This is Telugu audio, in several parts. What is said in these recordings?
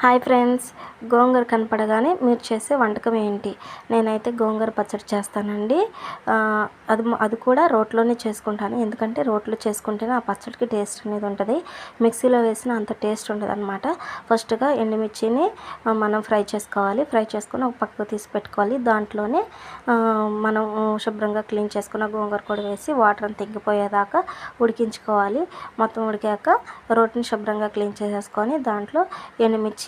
హాయ్ ఫ్రెండ్స్, గోంగూర కనపడగానే మీరు చేసే వంటకం ఏంటి? నేనైతే గోంగూర పచ్చడి చేస్తానండి. అది కూడా రోట్లోనే చేసుకుంటాను. ఎందుకంటే రోట్లో చేసుకుంటేనే ఆ పచ్చడికి టేస్ట్ అనేది ఉంటుంది. మిక్సీలో వేసిన అంత టేస్ట్ ఉండదన్నమాట. ఫస్ట్గా ఎండుమిర్చిని మనం ఫ్రై చేసుకోవాలి. ఫ్రై చేసుకొని ఒక పక్కకు తీసి పెట్టుకోవాలి. దాంట్లోనే మనం శుభ్రంగా క్లీన్ చేసుకున్న గోంగూర కూడా వేసి వాటర్ అంతా ఇంకిపోయేదాకా ఉడికించుకోవాలి. మొత్తం ఉడికాక రోటిని శుభ్రంగా క్లీన్ చేసేసుకొని దాంట్లో ఎండుమిర్చి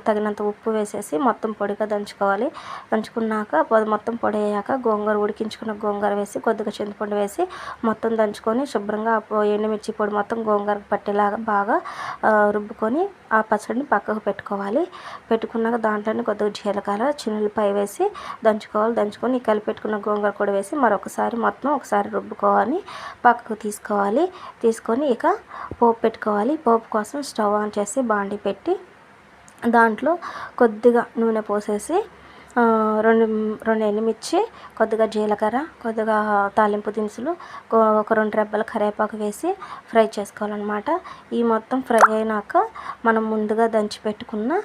తగినంత ఉప్పు వేసేసి మొత్తం పొడిగా దంచుకోవాలి. దంచుకున్నాక మొత్తం పొడి అయ్యాక గోంగూర ఉడికించుకున్న గోంగూర వేసి కొద్దిగా చింతపండు వేసి మొత్తం దంచుకొని శుభ్రంగా ఎండుమిర్చి పొడి మొత్తం గోంగూరకు పట్టేలాగా బాగా రుబ్బుకొని ఆ పచ్చడిని పక్కకు పెట్టుకోవాలి. పెట్టుకున్నాక దాంట్లోనే కొద్దిగా జీలకర్ర, చిన్నులపాయ వేసి దంచుకోవాలి. దంచుకొని కలిపెట్టుకున్న గోంగూర కూడా వేసి మరొకసారి మొత్తం ఒకసారి రుబ్బుకోవాలి. పక్కకు తీసుకోవాలి. తీసుకొని ఇక పోపు పెట్టుకోవాలి. పోపు కోసం స్టవ్ ఆన్ చేసి బాండి పెట్టి దాంట్లో కొద్దిగా నూనె పోసేసి రెండు ఎండుమిర్చి, కొద్దిగా జీలకర్ర, కొద్దిగా తాలింపు దినుసులు, ఒక 2 రెబ్బల కరివేపాకు వేసి ఫ్రై చేసుకోవాలన్నమాట. ఈ మొత్తం ఫ్రై అయినాక మనం ముందుగా దంచి పెట్టుకున్న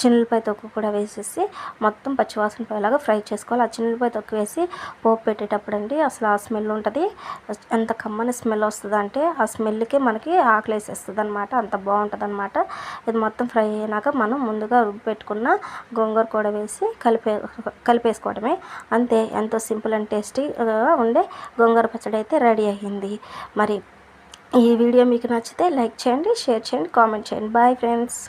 చిన్నులపాయ తొక్కు కూడా వేసేసి మొత్తం పచ్చివాసన పోయేలాగా ఫ్రై చేసుకోవాలి. ఆ చిన్నులపాయ తొక్కు వేసి పోపు పెట్టేటప్పుడు అండి అసలు ఆ స్మెల్ ఉంటుంది. ఎంత కమ్మని స్మెల్ వస్తుంది అంటే ఆ స్మెల్కి మనకి ఆకలి వేసేస్తుంది అనమాట. అంత బాగుంటుంది అనమాట. ఇది మొత్తం ఫ్రై అయినాక మనం ముందుగా రుబ్బి పెట్టుకున్న గోంగూర కూడా వేసి కలిపేసుకోవడమే. అంతే, ఎంతో సింపుల్ అండ్ టేస్టీగా ఉండే గోంగూర పచ్చడి అయితే రెడీ అయ్యింది. మరి ఈ వీడియో మీకు నచ్చితే లైక్ చేయండి, షేర్ చేయండి, కామెంట్ చేయండి. Bye friends.